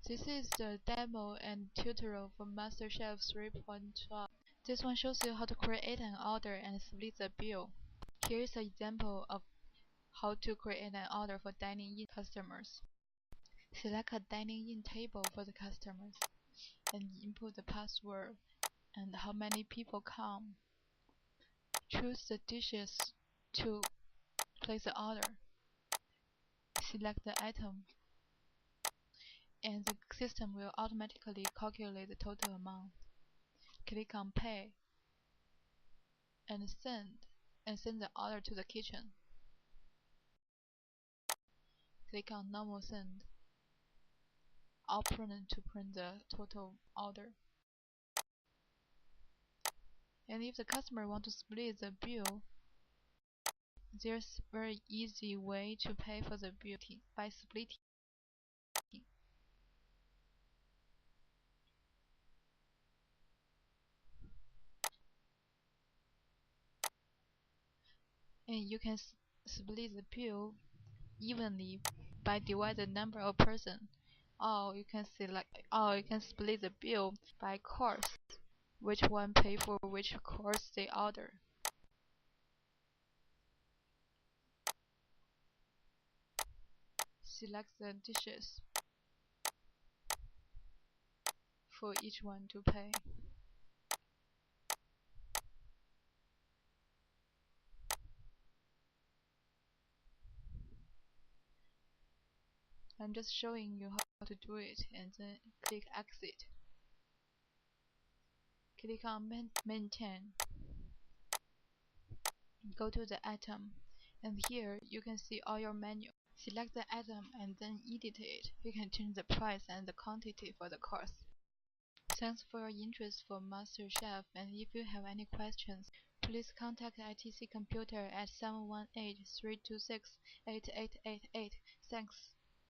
This is the demo and tutorial for MasterChef 3.12. This one shows you how to create an order and split the bill. Here is an example of how to create an order for dining-in customers. Select a dining-in table for the customers and input the password and how many people come. Choose the dishes to place the order. Select the item, and the system will automatically calculate the total amount. Click on Pay and send the order to the kitchen. Click on Normal Send. I'll print to print the total order. And if the customer wants to split the bill, there's a very easy way to pay for the bill by splitting. And you can split the bill evenly by dividing the number of persons. Or you can split the bill by course, which one pay for which course they order. Select the dishes for each one to pay. I'm just showing you how to do it, and then click Exit. Click on Maintain. Go to the item, and here you can see all your menu. Select the item and then edit it. You can change the price and the quantity for the course. Thanks for your interest for MasterChef, and if you have any questions, please contact ITC Computer at 718-326-8888. Thanks.